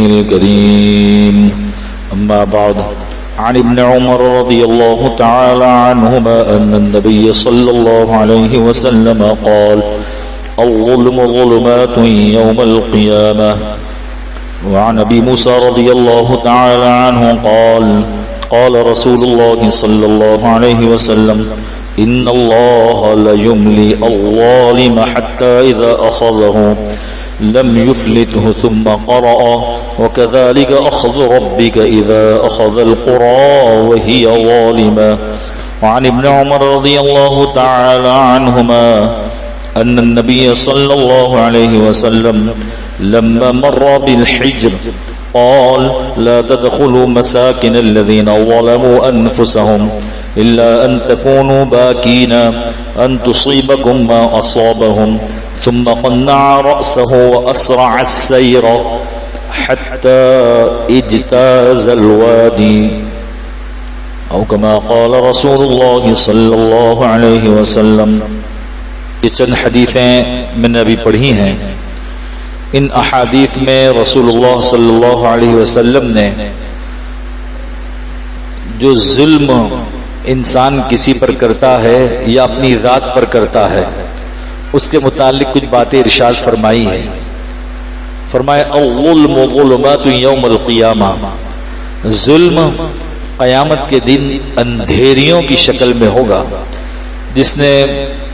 الكريم. أما بعد، عن ابن عمر رضي الله تعالى عنهما أن النبي صلى الله عليه وسلم قال: الظلم ظلمات يوم القيامة. وعن أبي موسى رضي الله تعالى عنه قال: قال رسول الله صلى الله عليه وسلم: إن الله ليملي الظالم حتى إذا أخذه لم يفلته. ثم قرأ: وكذلك أخذ ربك إذا أخذ القرى وهي ظالمة. وعن ابن عمر رضي الله تعالى عنهما أن النبي صلى الله عليه وسلم لما مر بالحجر قال: لا تدخلوا مساكن الذين ظلموا أنفسهم إلا أن تكونوا باكين أن تصيبكم ما أصابهم. ثم قنع رأسه وأسرع السير حتى اجتاز الوادي، أو كما قال رسول الله صلی اللہ علیہ وسلم. یہ چند حدیثیں میں نے ابھی پڑھی ہیں. ان احادیث میں رسول اللہ صلی اللہ علیہ وسلم نے جو ظلم انسان کسی پر کرتا ہے یا اپنی ذات پر کرتا ہے اس کے متعلق کچھ باتیں ارشاد فرمائی ہیں. فرمایا: الظلم ظلمات یوم القیامہ. ظلم قیامت کے دن اندھیریوں کی شکل میں ہوگا. جس نے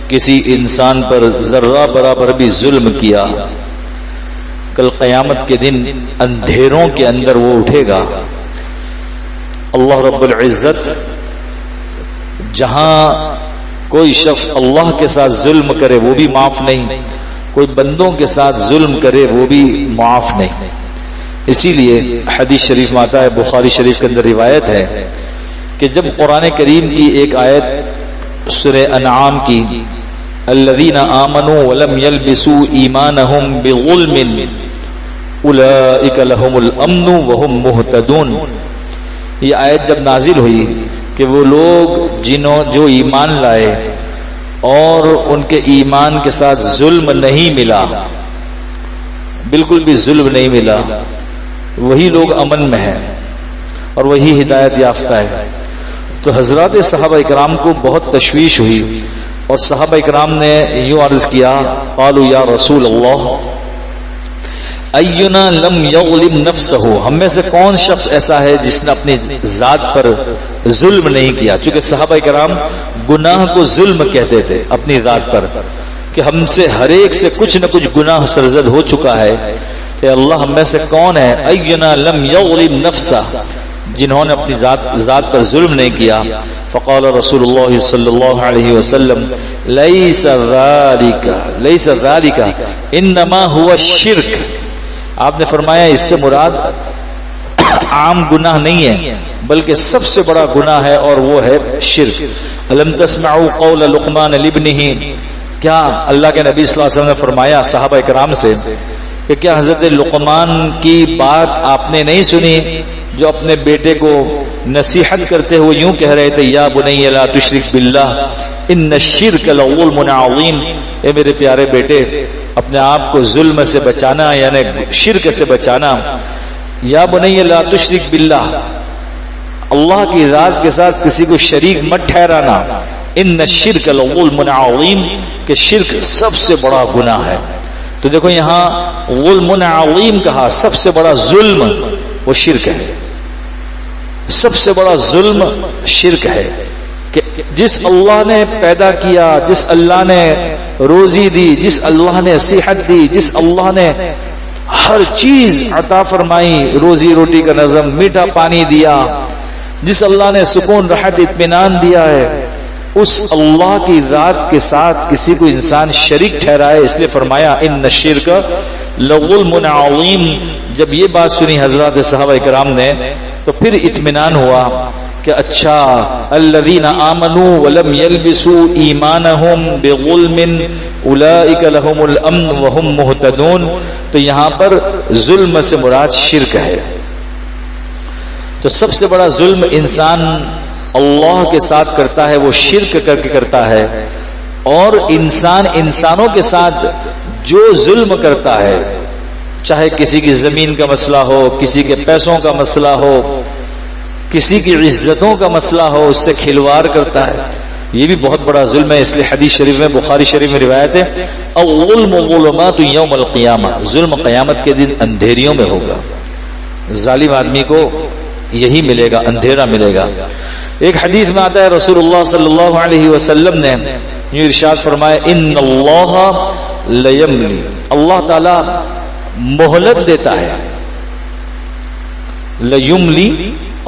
کسی انسان پر ذرہ برابر بھی ظلم کیا، کل قیامت کے دن اندھیروں کے اندر وہ اٹھے گا. اللہ رب العزت جہاں کوئی شخص اللہ کے ساتھ ظلم کرے وہ بھی معاف نہیں، کوئی بندوں کے ساتھ ظلم کرے وہ بھی معاف نہیں. اسی لیے حدیث شریف میں آتا ہے، بخاری شریف کے اندر روایت ہے کہ جب قرآن کریم کی ایک آیت سورہ انعام کی الذین آمنوا ولم یلبسوا ایمانہم بظلم اولئک لہم الامن وہم مہتدون، یہ آیت جب نازل ہوئی کہ وہ لوگ جو ایمان لائے اور ان کے ایمان کے ساتھ ظلم نہیں ملا، بالکل بھی ظلم نہیں ملا، وہی لوگ امن میں ہیں اور وہی ہدایت یافتہ ہے. تو حضرات صحابہ اکرام کو بہت تشویش ہوئی اور صحابہ اکرام نے یوں عرض کیا: قالوا یا رسول اللہ اینا لم یظلم نفسہ. ہم میں سے کون شخص ایسا ہے جس نے اپنی ذات پر ظلم نہیں کیا؟ چونکہ صحابہ کرام گناہ کو ظلم کہتے تھے اپنی ذات پر، کہ ہم سے ہر ایک سے کچھ نہ کچھ گناہ سرزد ہو چکا ہے. کہ اللہ ہم میں سے کون ہے اینا لم یظلم نفسہ، جنہوں نے اپنی ذات پر ظلم نہیں کیا. فقال رسول اللہ صلی اللہ علیہ وسلم: لیس ذالک انما هو الشرک. آپ نے فرمایا اس سے مراد عام گناہ نہیں ہے بلکہ سب سے بڑا گناہ ہے اور وہ ہے شرک. الم تسمعوا قول لقمان لابنہ. کیا اللہ کے نبی صلی اللہ علیہ وسلم نے فرمایا صحابہ کرام سے کہ کیا حضرت لقمان کی بات آپ نے نہیں سنی جو اپنے بیٹے کو نصیحت کرتے ہوئے یوں کہہ رہے تھے: یا بنی لا تشرک باللہ ان الشرک لظلم عظیم. اے میرے پیارے بیٹے، اپنے آپ کو ظلم سے بچانا یعنی شرک سے بچانا. یا بنی لا تشرک باللہ، اللہ کی ذات کے ساتھ کسی کو شریک مت ٹھہرانا. ان الشرک لظلم عظیم، کہ شرک سب سے بڑا گناہ ہے. تو دیکھو یہاں ظلم عظیم کہا، سب سے بڑا ظلم وہ شرک ہے. سب سے بڑا ظلم شرک ہے کہ جس اللہ نے پیدا کیا، جس اللہ نے روزی دی، جس اللہ نے صحت دی، جس اللہ نے ہر چیز عطا فرمائی، روزی روٹی کا نظم، میٹھا پانی دیا، جس اللہ نے سکون راحت اطمینان دیا ہے، اس اللہ کی ذات کے ساتھ کسی کو انسان شریک ٹھہرائے. اس لیے فرمایا ان الشرک لظلم عظیم. جب یہ بات سنی حضرات صحابہ کرام نے تو پھر اطمینان ہوا کہ اچھا الذین آمنوا ولم یلبسوا ایمانہم بظلم اولئک لہم الامن وہم مہتدون. تو یہاں پر ظلم سے مراد شرک ہے. تو سب سے بڑا ظلم انسان اللہ کے ساتھ کرتا ہے وہ شرک کر کے کرتا ہے. اور انسان انسانوں کے ساتھ جو ظلم کرتا ہے چاہے کسی کی زمین کا مسئلہ ہو، کسی کے پیسوں کا مسئلہ ہو، کسی کی عزتوں کا مسئلہ ہو، اس سے کھلواڑ کرتا ہے، یہ بھی بہت بڑا ظلم ہے۔ اس لیے حدیث شریف میں، بخاری شریف میں روایت ہے، الظلم ظلمات یوم القیامہ، ظلم قیامت کے دن اندھیریوں میں ہوگا، ظالم آدمی کو یہی ملے گا، اندھیرا ملے گا۔ ایک حدیث میں آتا ہے رسول اللہ صلی اللہ علیہ وسلم نے یہ ارشاد فرمایا، ان اللہ لیملی، اللہ تعالی مہلت دیتا ہے، لیملی،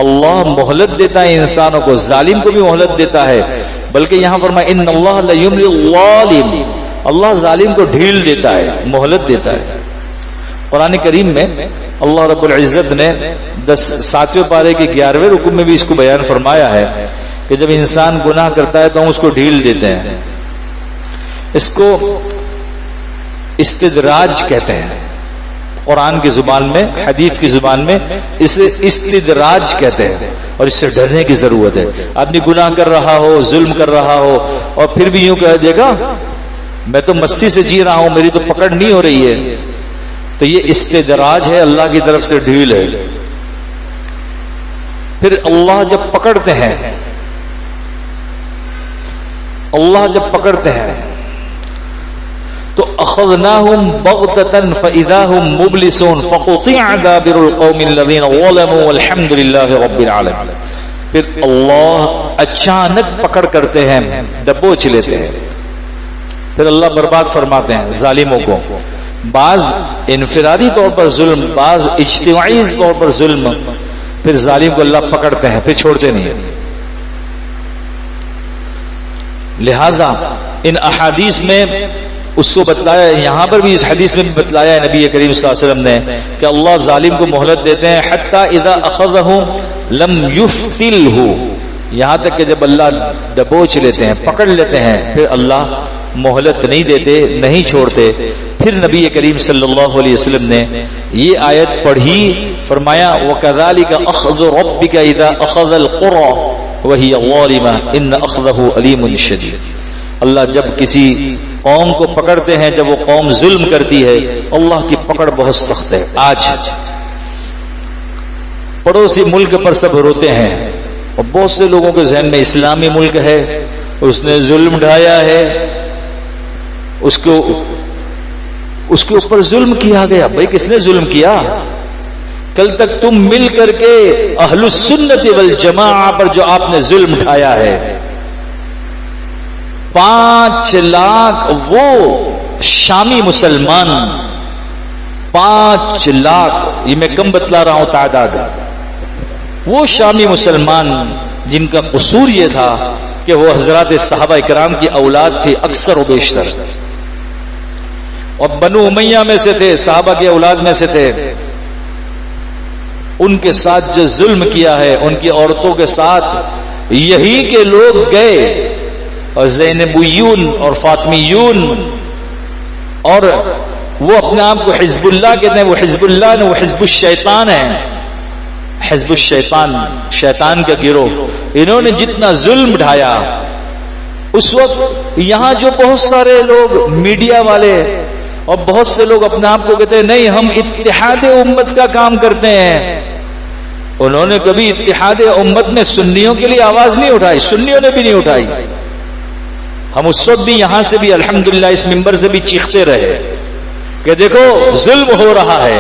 اللہ مہلت دیتا ہے انسانوں کو، ظالم کو بھی مہلت دیتا ہے، بلکہ یہاں فرمایا ان اللہ لیملی الظالم، اللہ ظالم کو ڈھیل دیتا ہے، مہلت دیتا ہے۔ قرآن کریم میں اللہ رب العزت نے 7ویں پارے کے 11ویں رکوع میں بھی اس کو بیان فرمایا ہے کہ جب انسان گناہ کرتا ہے تو ہم اس کو ڈھیل دیتے ہیں، اس کو استدراج کہتے ہیں قرآن کی زبان میں، حدیث کی زبان میں اسے استدراج کہتے ہیں، اور اس سے ڈرنے کی ضرورت ہے۔ آدمی گناہ کر رہا ہو، ظلم کر رہا ہو، اور پھر بھی یوں کہہ دے گا میں تو مستی سے جی رہا ہوں، میری تو پکڑ نہیں ہو رہی ہے، تو یہ استدراج ہے، اللہ کی طرف سے ڈھیل ہے۔ پھر اللہ جب پکڑتے ہیں، اللہ جب پکڑتے ہیں تو اخذناہم بغتۃ فاذا هم مبلسون فقطع دابر القوم الذين ظلموا والحمد لله رب العالمین۔ پھر اللہ اچانک پکڑ کرتے ہیں، دبوچ لیتے ہیں، پھر اللہ برباد فرماتے ہیں ظالموں کو، بعض انفرادی طور پر ظلم، بعض اجتماعی طور پر ظلم، پھر ظالم کو اللہ پکڑتے ہیں، پھر چھوڑتے نہیں ہیں۔ لہذا ان احادیث میں اس کو بتلایا، یہاں پر بھی اس حدیث میں بھی بتلایا ہے نبی کریم صلی اللہ علیہ وسلم نے کہ اللہ ظالم کو مہلت دیتے ہیں، حتی اذا اخذہ لم یفتلہ، یہاں تک کہ جب اللہ دبوچ لیتے ہیں، پکڑ لیتے ہیں، پھر اللہ مہلت نہیں دیتے، نہیں چھوڑتے۔ پھر نبی کریم صلی اللہ علیہ وسلم نے یہ آیت پڑھی، فرمایا وَكَذَلِكَ أَخْذُ رَبِّكَ إِذَا أَخَذَ الْقُرَى وَهِيَ ظَالِمَةٌ إِنَّ أَخْذَهُ أَلِيمٌ شَدِيدٌ۔ اللہ جب کسی قوم کو پکڑتے ہیں، جب وہ قوم ظلم کرتی ہے، اللہ کی پکڑ بہت سخت ہے۔ آج پڑوسی ملک پر سب روتے ہیں، اور بہت سے لوگوں کے ذہن میں اسلامی ملک ہے، اس نے ظلم ڈھایا ہے، اس کے اوپر ظلم کیا گیا۔ بھائی کس نے ظلم کیا؟ کل تک تم مل کر کے اہل السنت والجماعہ پر جو آپ نے ظلم ڈھایا ہے، 5 لاکھ وہ شامی مسلمان، 5 لاکھ، یہ میں کم بتلا رہا ہوں تعداد، وہ شامی مسلمان جن کا قصور یہ تھا کہ وہ حضرات صحابہ کرام کی اولاد تھی اکثر و بیشتر، اور بنو امیہ میں سے تھے، صحابہ کی اولاد میں سے تھے، ان کے ساتھ جو ظلم کیا ہے، ان کی عورتوں کے ساتھ یہی کے لوگ گئے، اور زینبیون اور فاطمیون، اور وہ اپنے آپ کو حزب اللہ کہتے ہیں، وہ حزب اللہ نے، وہ حزب الشیطان ہے، حزب الشیطان، شیطان کا گروہ۔ انہوں نے جتنا ظلم ڈھایا، اس وقت یہاں جو بہت سارے لوگ میڈیا والے اور بہت سے لوگ اپنے آپ کو کہتے ہیں نہیں ہم اتحاد امت کا کام کرتے ہیں، انہوں نے کبھی اتحاد امت میں سنیوں کے لیے آواز نہیں اٹھائی، سنیوں نے بھی نہیں اٹھائی۔ ہم اس وقت بھی یہاں سے بھی الحمدللہ اس منبر سے بھی چیختے رہے کہ دیکھو ظلم ہو رہا ہے،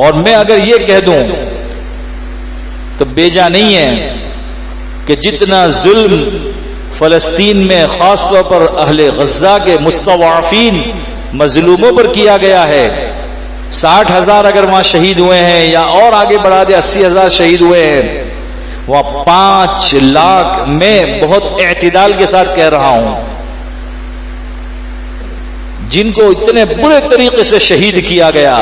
اور میں اگر یہ کہہ دوں تو بیجا نہیں ہے کہ جتنا ظلم فلسطین میں خاص طور پر اہل غزہ کے مستضعفین مظلوموں پر کیا گیا ہے، 60,000 اگر وہاں شہید ہوئے ہیں، یا اور آگے بڑھا دے 80,000 شہید ہوئے ہیں، وہاں 5 لاکھ میں بہت اعتدال کے ساتھ کہہ رہا ہوں جن کو اتنے برے طریقے سے شہید کیا گیا،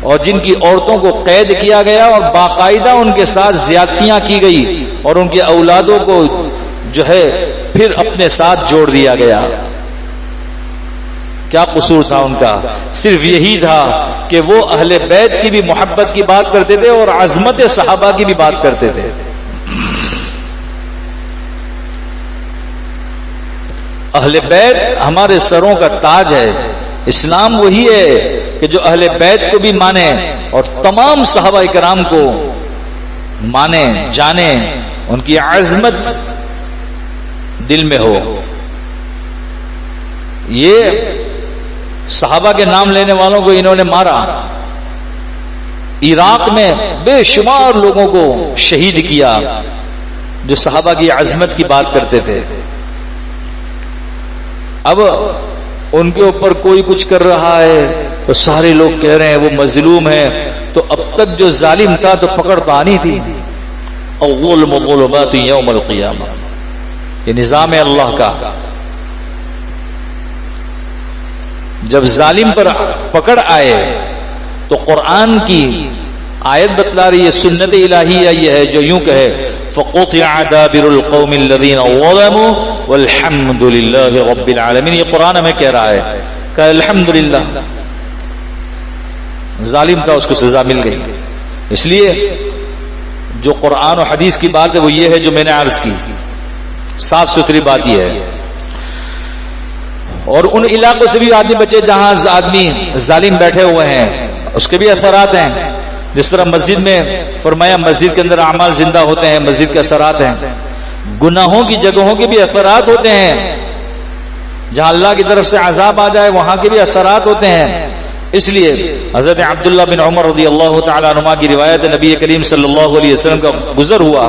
اور جن کی عورتوں کو قید کیا گیا، اور باقاعدہ ان کے ساتھ زیادتیاں کی گئی، اور ان کے اولادوں کو جو ہے پھر اپنے ساتھ جوڑ دیا گیا۔ کیا قصور تھا ان کا؟ صرف یہی تھا کہ وہ اہل بیت کی بھی محبت کی بات کرتے تھے اور عظمت صحابہ کی بھی بات کرتے تھے۔ اہل بیت ہمارے سروں کا تاج ہے۔ اسلام وہی ہے کہ جو اہل بیت کو بھی مانے اور تمام صحابہ کرام کو مانے جانے، ان کی عظمت دل میں ہو. یہ صحابہ کے نام لینے والوں کو انہوں نے مارا، عراق میں بے شمار لوگوں کو شہید کیا جو صحابہ کی عظمت کی بات کرتے تھے. اب ان کے اوپر کوئی کچھ کر رہا ہے تو سارے لوگ کہہ رہے ہیں وہ مظلوم ہے. تو اب تک جو ظالم تھا تو پکڑ تو آنی تھی. الظلم ظلمات یوم القیامہ، یہ نظام ہے اللہ کا. جب ظالم پر پکڑ آئے تو قرآن کی آیت بتلا رہی ہے، سنت الہیہ یہ ہے جو یوں کہے فَقُطِعَ دَابِرُ الْقَوْمِ الَّذِينَ ظَلَمُوا وَالْحَمْدُ لِلَّهِ رَبِّ الْعَالَمِينَ. یہ قرآن ہمیں کہہ رہا ہے کہ الحمدللہ ظالم تھا اس کو سزا مل گئی. اس لیے جو قرآن و حدیث کی بات ہے وہ یہ ہے جو میں نے عرض کی، صاف ستھری بات یہ ہے. اور ان علاقوں سے بھی آدمی بچے جہاں آدمی ظالم بیٹھے ہوئے ہیں، اس کے بھی اثرات ہیں. جس طرح مسجد میں فرمایا مسجد کے اندر اعمال زندہ ہوتے ہیں، مسجد کے اثرات ہیں. گناہوں کی جگہوں کے بھی اثرات ہوتے ہیں، جہاں اللہ کی طرف سے عذاب آ جائے وہاں کے بھی اثرات ہوتے ہیں. اس لیے حضرت عبداللہ بن عمر رضی اللہ تعالیٰ عنہ کی روایت، نبی کریم صلی اللہ علیہ وسلم کا گزر ہوا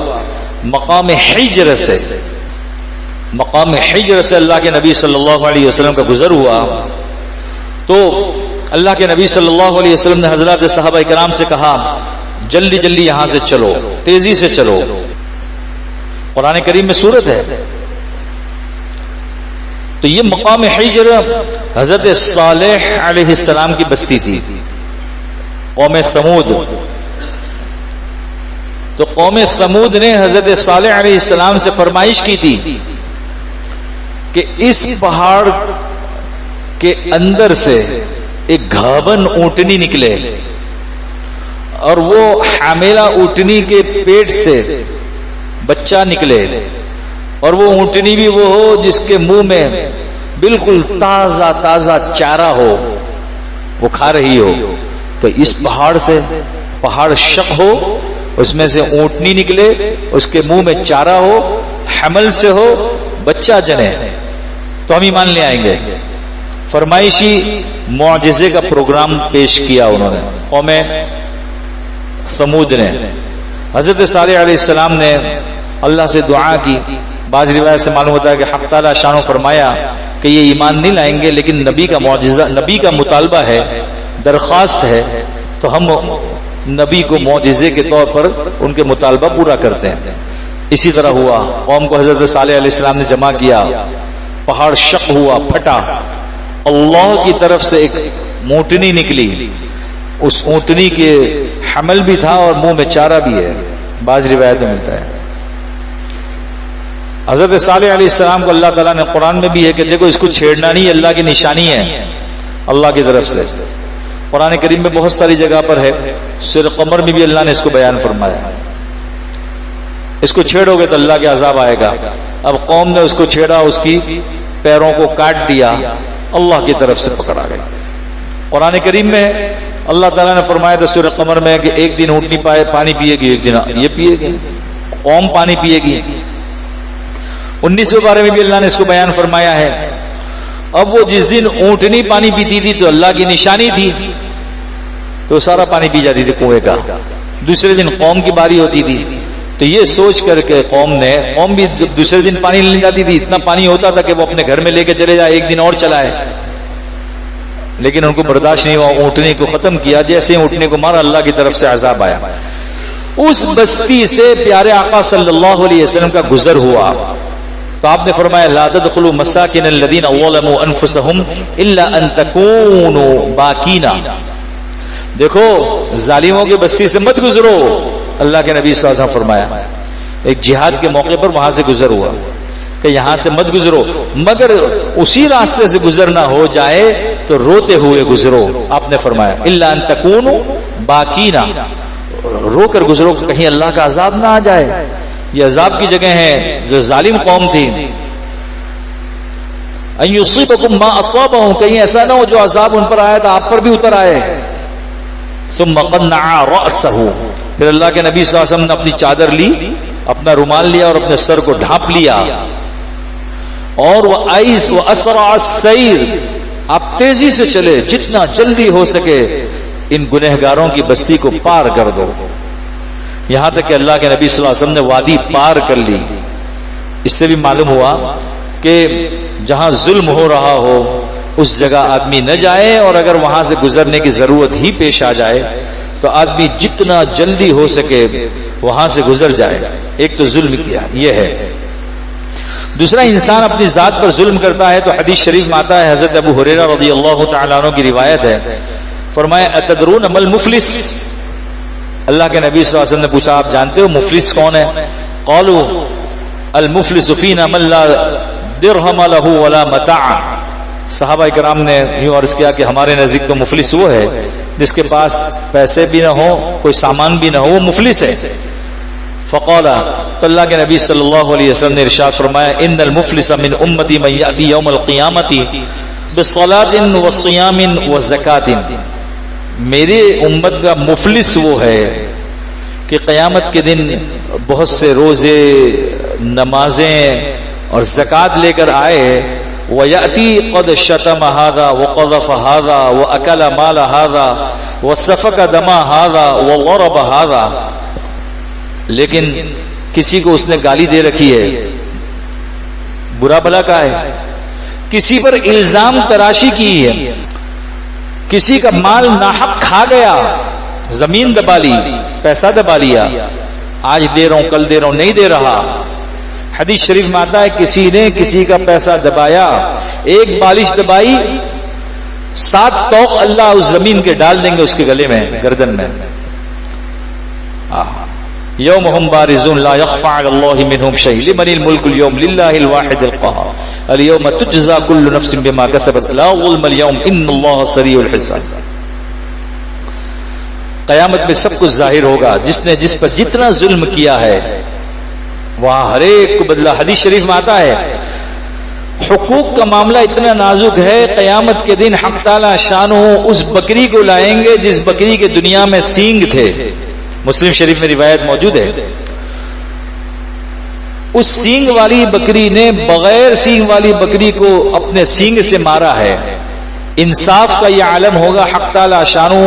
مقام حجر سے، مقام حجر سے اللہ کے نبی صلی اللہ علیہ وسلم کا گزر ہوا. تو اللہ کے نبی صلی اللہ علیہ وسلم نے حضرات صحابہ کرام سے کہا جلدی جلدی یہاں سے چلو، تیزی سے چلو. قرآن کریم میں سورت ہے. تو یہ مقام حجر حضرت صالح علیہ السلام کی بستی تھی، قوم ثمود. تو قوم ثمود نے حضرت صالح علیہ السلام سے فرمائش کی تھی کہ اس پہاڑ کے اندر سے ایک گھاون اونٹنی نکلے اور وہ حاملہ اونٹنی کے پیٹ سے بچہ نکلے، اور وہ اونٹنی بھی وہ ہو جس کے منہ میں بالکل تازہ تازہ چارہ ہو، وہ کھا رہی ہو. تو اس پہاڑ سے، پہاڑ شق ہو، اس میں سے اونٹنی نکلے، اس کے منہ میں چارہ ہو، حمل سے ہو، بچہ جنے، تو ہم ایمان لے آئیں گے. فرمائشی معجزے کا پروگرام پیش کیا انہوں نے قوم ثمود نے. حضرت صالح علیہ السلام نے اللہ سے دعا کی. بعض روایت سے معلوم ہوتا ہے کہ حق تعالی شانو فرمایا کہ یہ ایمان نہیں لائیں گے، لیکن نبی کا معجزہ، نبی کا مطالبہ ہے، درخواست ہے، تو ہم نبی کو معجزے کے طور پر ان کے مطالبہ پورا کرتے ہیں. اسی طرح ہوا. قوم کو حضرت صالح علیہ السلام نے جمع کیا، پہاڑ شق ہوا، پھٹا، اللہ کی طرف سے ایک اونٹنی نکلی. اس اونٹنی کے حمل بھی تھا اور منہ میں چارہ بھی ہے، بعض روایت میں ملتا ہے. حضرت صالح علیہ السلام کو اللہ تعالیٰ نے قرآن میں بھی ہے کہ دیکھو اس کو چھیڑنا نہیں، اللہ کی نشانی ہے اللہ کی طرف سے. قرآن کریم میں بہت ساری جگہ پر ہے، سورہ قمر میں بھی اللہ نے اس کو بیان فرمایا، اس کو چھیڑو گے تو اللہ کے عذاب آئے گا. اب قوم نے اس کو چھیڑا، اس کی پیروں کو کاٹ دیا، اللہ کی طرف سے پکڑا گیا. قرآن کریم میں اللہ تعالیٰ نے فرمایا تھا سورہ قمر میں کہ ایک دن اونٹنی پانی پیے گی، ایک دن یہ پیے گی، قوم پانی پیے گی. 19ویں بارے میں بھی اللہ نے اس کو بیان فرمایا ہے. اب وہ جس دن اونٹنی پانی پیتی تھی تو اللہ کی نشانی تھی، تو سارا پانی پی جاتی تھی کنویں کا. دوسرے دن قوم کی باری ہوتی تھی، تو یہ سوچ کر کے قوم بھی دوسرے دن پانی لے جاتی تھی. اتنا پانی ہوتا تھا کہ وہ اپنے گھر میں لے کے چلے جائے، ایک دن اور چلائے، لیکن ان کو برداشت نہیں ہوا. اونٹنی کو ختم کیا، جیسے ہی اونٹنی کو مارا اللہ کی طرف سے عذاب آیا. اس بستی سے پیارے آقا صلی اللہ علیہ وسلم کا گزر ہوا تو آپ نے فرمایا لا تدخلوا مساکن الذین ظلموا انفسهم الا ان تکونوا باکین. دیکھو ظالموں کی بستی سے مت گزرو، اللہ کے نبی صلی اللہ علیہ وسلم فرمایا. ایک جہاد کے موقع پر وہاں سے گزر ہوا کہ یہاں سے مت گزرو، مگر اسی راستے سے گزرنا ہو جائے تو روتے ہوئے گزرو. آپ نے فرمایا الا ان تکونوا باکین، رو کر گزرو کہیں اللہ کا عذاب نہ آ جائے. یہ عذاب کی جگہ ہے جو ظالم قوم تھی. ان یصیبکم ما اصابہم، کہیں ایسا نہ ہو جو عذاب ان پر آیا تھا آپ پر بھی اتر آئے. ثم قنع رأسہ، پھر اللہ کے نبی صلی اللہ علیہ وسلم نے اپنی چادر لی، اپنا رومال لیا اور اپنے سر کو ڈھانپ لیا. اور وہ آئس و اسرع السیر، آپ تیزی سے چلے، جتنا جلدی ہو سکے ان گنہگاروں کی بستی کو پار کر دو. یہاں تک کہ اللہ کے نبی صلی اللہ علیہ وسلم نے وادی پار کر لی. اس سے بھی معلوم ہوا کہ جہاں ظلم ہو رہا ہو اس جگہ آدمی نہ جائے، اور اگر وہاں سے گزرنے کی ضرورت ہی پیش آ جائے تو آدمی جتنا جلدی ہو سکے وہاں سے گزر جائے. ایک تو ظلم کیا یہ ہے. دوسرا، انسان اپنی ذات پر ظلم کرتا ہے تو حدیث شریف میں آتا ہے، حضرت ابو ہریرہ رضی اللہ تعالیٰ عنہ کی روایت ہے، فرمایا اتدرون ما المفلس، اللہ کے نبی صلی اللہ علیہ وسلم نے پوچھا آپ جانتے ہو مفلس کون ہے؟ قالوا المفلس فینا من لا درہم له ولا متاع. صحابہ کرام نے یوں عرض کیا کہ ہمارے نزدیک تو مفلس وہ ہے جس کے پاس پیسے بھی نہ ہو، کوئی سامان بھی نہ ہو، وہ مفلس ہے. فقال، تو اللہ کے نبی صلی اللہ علیہ وسلم نے ارشاد فرمایا ان المفلس من امتی من یأتی یوم القیامت بصلاۃ وصیام وزکاۃ، میری امت کا مفلس وہ ہے کہ قیامت کے دن بہت سے روزے، نمازیں اور زکوٰۃ لے کر آئے، وَيَأْتِي قَدْ شَتَمَ هَذَا وَقَذَفَ هَذَا وَأَكَلَ مَالَ هَذَا وَسَفَكَ دَمَ هَذَا وَضَرَبَ هَذَا، لیکن کسی کو اس نے گالی دے رکھی ہے، برا بھلا کا ہے، کسی پر الزام تراشی کی ہے، کسی کا مال ناحق کھا گیا، زمین دبا لی، پیسہ دبا لیا، آج دے رہا ہوں کل دے رہا ہوں نہیں دے رہا. حدیث شریف میں آتا ہے کسی نے کسی کا پیسہ دبایا، ایک بالش دبائی، 7 توق اللہ اس زمین کے ڈال دیں گے اس کے گلے میں، گردن میں. یوم ہم بارزون لا یخفى علی اللہ منہم شیء لمن الملک اليوم للہ الواحد القہار اليوم تجزى كل نفس بما کسبت لا ظلم اليوم ان اللہ سریع الحساب. قیامت میں سب کچھ ظاہر ہوگا، جس نے جس پر جتنا ظلم کیا ہے وہاں ہر ایک کو بدلہ. حدیث شریف میں آتا ہے حقوق کا معاملہ اتنا نازک ہے، قیامت کے دن حق تعالی شانہ اس بکری کو لائیں گے جس بکری کے دنیا میں سینگ تھے. مسلم شریف میں روایت موجود ہے، اس سینگ والی بکری نے بغیر سینگ والی بکری کو اپنے سینگ سے مارا ہے. انصاف کا یہ عالم ہوگا حق تعالی شانہ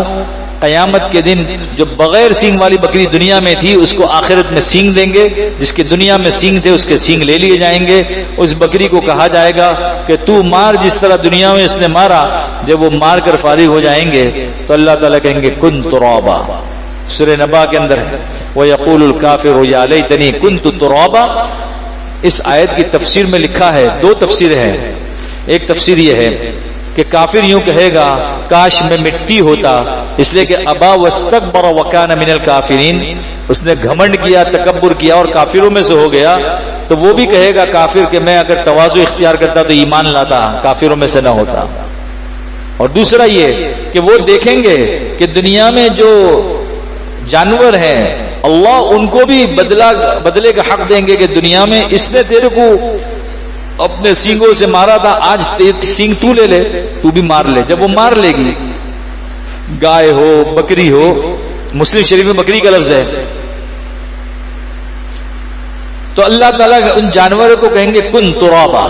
قیامت کے دن جو بغیر سینگ والی بکری دنیا میں تھی اس کو آخرت میں سینگ دیں گے، جس کے دنیا میں سینگ تھے اس کے سینگ لے لیے جائیں گے. اس بکری کو کہا جائے گا کہ تو مار جس طرح دنیا میں اس نے مارا. جب وہ مار کر فارغ ہو جائیں گے تو اللہ تعالیٰ کہیں گے کن ترابا. سورہ نبا کے اندر ہے وَيَقُولُ الْكَافِرُ يَا لَيْتَنِي كُنْتُ تُرَابًا. اس آیت کی تفسیر میں لکھا ہے، 2 تفسیریں ہیں. ایک تفسیر یہ ہے کہ کافر یوں کہے گا کاش میں مٹی ہوتا، اس لیے کہ ابا واستکبر وکان من الکافرین، اس نے گھمنڈ کیا، تکبر کیا اور کافروں میں سے ہو گیا. تو وہ بھی کہے گا کافر کہ میں اگر تواضع اختیار کرتا تو ایمان لاتا، کافروں میں سے نہ ہوتا. اور دوسرا یہ کہ وہ دیکھیں گے کہ دنیا میں جو جانور ہیں اللہ ان کو بھی بدلے کا حق دیں گے کہ دنیا میں اس نے تیرے کو اپنے سینگوں سے مارا تھا، آج سینگ تو لے لے، تو بھی مار لے. جب وہ مار لے گی، گائے ہو بکری ہو، مسلم شریف میں بکری کا لفظ ہے، تو اللہ تعالیٰ ان جانوروں کو کہیں گے کن ترابا.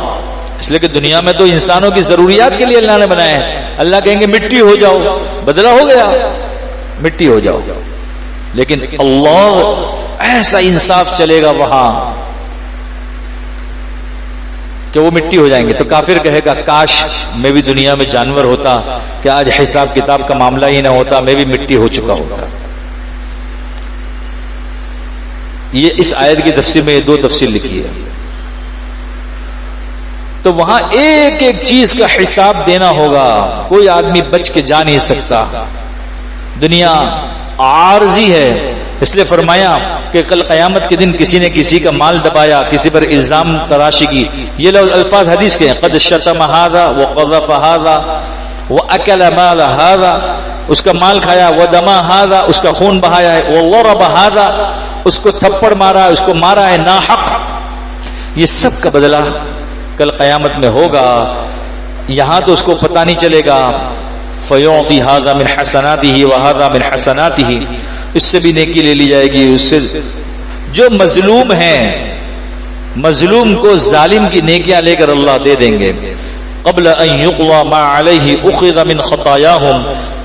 اس لیے کہ دنیا میں تو انسانوں کی ضروریات کے لیے اللہ نے بنایا ہے. اللہ کہیں گے مٹی ہو جاؤ، بدلہ ہو گیا، مٹی ہو جاؤ. لیکن اللہ ایسا انصاف چلے گا وہاں کہ وہ مٹی ہو جائیں گے. تو کافر کہے گا کاش میں بھی دنیا میں جانور ہوتا کہ آج حساب کتاب کا معاملہ ہی نہ ہوتا، میں بھی مٹی ہو چکا ہوتا. یہ اس آیت کی تفسیر میں یہ 2 تفسیر لکھی ہے. تو وہاں ایک ایک چیز کا حساب دینا ہوگا، کوئی آدمی بچ کے جا نہیں سکتا. دنیا عارضی ہے، اس لیے فرمایا کہ کل قیامت کے دن کسی نے کسی کا مال دبایا، کسی پر الزام تراشی کی. یہ الفاظ حدیث کے ہیں، قد شتم هذا وقذف هذا واكل مال هذا، اس کا مال کھایا، ودم هذا، اس کا خون بہایا ہے، وضرب هذا، اس کو تھپڑ مارا ہے، اس کو مارا ہے ناحق. یہ سب کا بدلہ کل قیامت میں ہوگا. یہاں تو اس کو پتہ نہیں چلے گا. فَيُعْطِي هَذَا مِنْ حَسَنَاتِهِ وَهَذَا مِنْ حَسَنَاتِهِ, اس سے بھی نیکی لے لی جائے گی. اس سے جو مظلوم ہیں, مظلوم کو ظالم کی نیکیاں لے کر اللہ دے دیں گے. قبل ان يقضى ما عليه اخذ من خطاياهم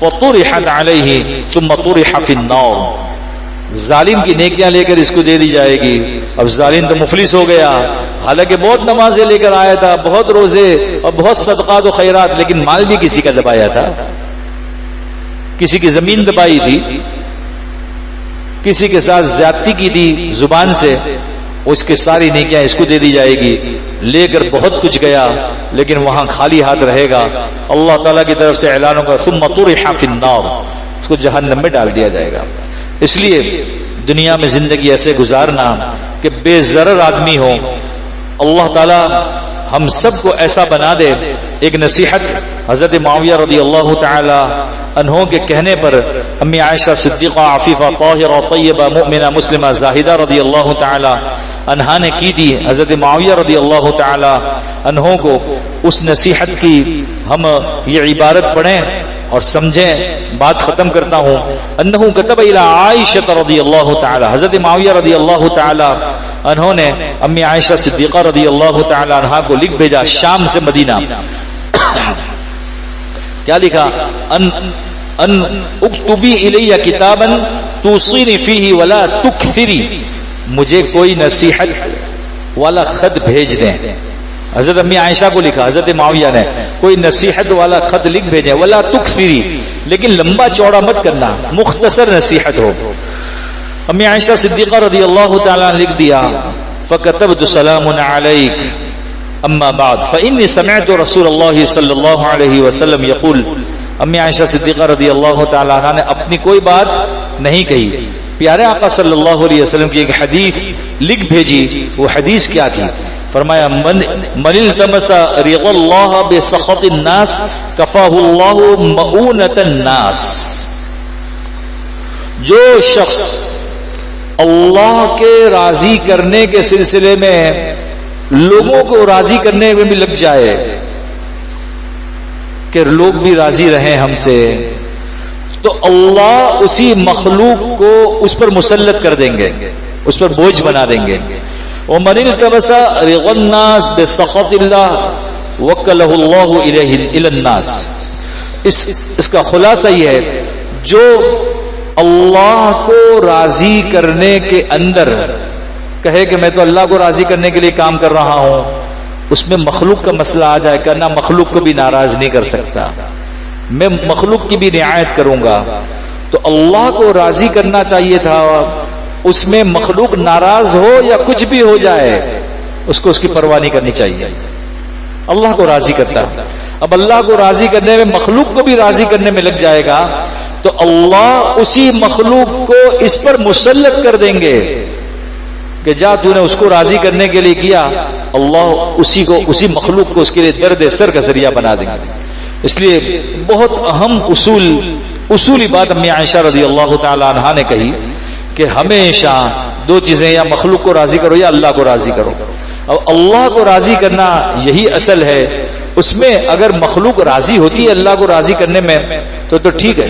وطرحت عليه ثم طرح في النار. ظالم کی نیکیاں لے کر اس کو دے دی جائے گی. اب ظالم تو مفلس ہو گیا, حالانکہ بہت نمازیں لے کر آیا تھا, بہت روزے اور بہت صدقات و خیرات, لیکن مال بھی کسی کا دبایا تھا, کسی کی زمین دبائی تھی, کسی کے ساتھ زیادتی کی تھی زبان سے, اس کے ساری نیکیاں اس کو دے دی جائے گی. لے کر بہت کچھ گیا لیکن وہاں خالی ہاتھ رہے گا. اللہ تعالیٰ کی طرف سے اعلان ہوگا ثم طرح فی النار, اس کو جہنم میں ڈال دیا جائے گا. اس لیے دنیا میں زندگی ایسے گزارنا کہ بے ضرر آدمی ہو. اللہ تعالیٰ ہم سب کو ایسا بنا دے. ایک نصیحت حضرت معاویہ رضی اللہ تعالی عنہ کے کہنے پر امی عائشہ صدیقہ عفیفہ طاہرہ طیبہ مؤمنہ مسلمہ زاہدہ رضی اللہ تعالی عنہا نے کی تھی. حضرت معاویہ رضی اللہ تعالی عنہ کو اس نصیحت کی ہم یہ عبارت پڑھیں اور سمجھیں. بات ختم کرتا ہوں. انہ کتب الی عائشہ رضی اللہ تعالی, حضرت معاویہ رضی اللہ تعالی عنہ نے امی عائشہ صدیقہ رضی اللہ تعالی عنہا کو لکھ بھیجا شام سے مدینہ. کیا لکھا؟ ان اکتبی الی کتابا توصینی فیہ ولا تکثری, مجھے کوئی نصیحت والا خط بھیج دیں. حضرت امی عائشہ کو لکھا, حضرت معاویہ نے, کوئی نصیحت والا خط لکھ بھیجیں, ولا تکثری, لیکن لمبا چوڑا مت کرنا, مختصر نصیحت ہو. امی عائشہ صدیقہ رضی اللہ تعالیٰ نے لکھ دیا فَكَتَبْتُ سَلَامٌ عَلَيْكَ اما بعد فإني سمعت رسول اللہ صلی اللہ علیہ وسلم یقول. امی عائشہ صدیقہ رضی اللہ تعالیٰ عنہ نے اپنی کوئی بات نہیں کہی, پیارے آقا صلی اللہ علیہ وسلم کی ایک حدیث لکھ بھیجی. وہ حدیث کیا تھی؟ فرمایا من التمس رضا اللہ بسخط الناس کفاہ اللہ مؤونۃ الناس. جو شخص اللہ کے راضی کرنے کے سلسلے میں لوگوں کو راضی کرنے میں بھی لگ جائے کہ لوگ بھی راضی رہیں ہم سے, تو اللہ اسی مخلوق کو اس پر مسلط کر دیں گے, اس پر بوجھ بنا دیں گے. وَمَنِ الْتَمَسَ رِضَى النَّاسِ بِسَخَطِ اللَّهِ وَكَّلَهُ اللَّهُ إِلَى النَّاسِ. اس کا خلاصہ یہ ہے, جو اللہ کو راضی کرنے کے اندر کہے کہ میں تو اللہ کو راضی کرنے کے لیے کام کر رہا ہوں, اس میں مخلوق کا مسئلہ آ جائے, کرنا مخلوق کو بھی ناراض نہیں کر سکتا, میں مخلوق کی بھی رعایت کروں گا. تو اللہ کو راضی کرنا چاہیے تھا, اس میں مخلوق ناراض ہو یا کچھ بھی ہو جائے اس کو اس کی پرواہ نہیں کرنی چاہیے. اللہ کو راضی کرتا. اب اللہ کو راضی کرنے میں مخلوق کو بھی راضی کرنے میں لگ جائے گا تو اللہ اسی مخلوق کو اس پر مسلط کر دیں گے کہ جا تو نے اس کو راضی کرنے کے لیے کیا, اللہ اسی مخلوق کو اس کے لیے درد سر کا ذریعہ بنا دیں گے. اس لیے بہت اہم اصولی بات امی عائشہ رضی اللہ تعالی عنہا نے کہی کہ ہمیشہ دو چیزیں, یا مخلوق کو راضی کرو یا اللہ کو راضی کرو. اور اللہ کو راضی کرنا یہی اصل ہے. اس میں اگر مخلوق راضی ہوتی ہے اللہ کو راضی کرنے میں تو ٹھیک ہے,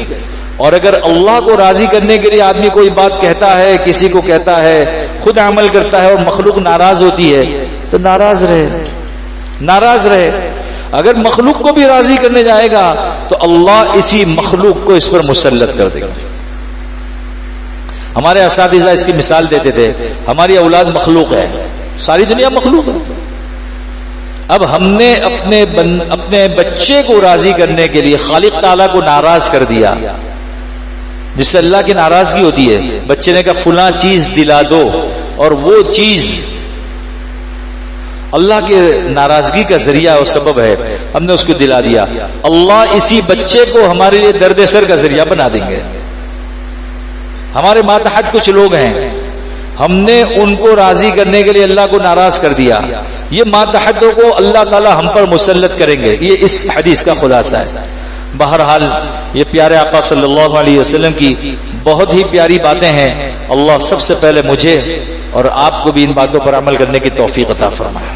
اور اگر اللہ کو راضی کرنے کے لیے آدمی کوئی بات کہتا ہے, کسی کو کہتا ہے, خود عمل کرتا ہے اور مخلوق ناراض ہوتی ہے تو ناراض رہے. اگر مخلوق کو بھی راضی کرنے جائے گا تو اللہ اسی مخلوق کو اس پر مسلط کر دے گا. ہمارے اساتذہ اس کی مثال دیتے تھے, ہماری اولاد مخلوق ہے, ساری دنیا مخلوق ہے. اب ہم نے اپنے بچے کو راضی کرنے کے لیے خالق تعالیٰ کو ناراض کر دیا, جس سے اللہ کی ناراضگی ہوتی ہے. بچے نے کہا فلاں چیز دلا دو, اور وہ چیز اللہ کے ناراضگی کا ذریعہ اور سبب ہے, ہم نے اس کو دلا دیا. اللہ اسی بچے کو ہمارے لیے درد سر کا ذریعہ بنا دیں گے. ہمارے ماتحت کچھ لوگ ہیں, ہم نے ان کو راضی کرنے کے لیے اللہ کو ناراض کر دیا, یہ ماتحتوں کو اللہ تعالی ہم پر مسلط کریں گے. یہ اس حدیث کا خلاصہ ہے. بہرحال یہ پیارے آقا صلی اللہ علیہ وسلم کی بہت ہی پیاری باتیں ہیں. اللہ سب سے پہلے مجھے اور آپ کو بھی ان باتوں پر عمل کرنے کی توفیق عطا فرمائے.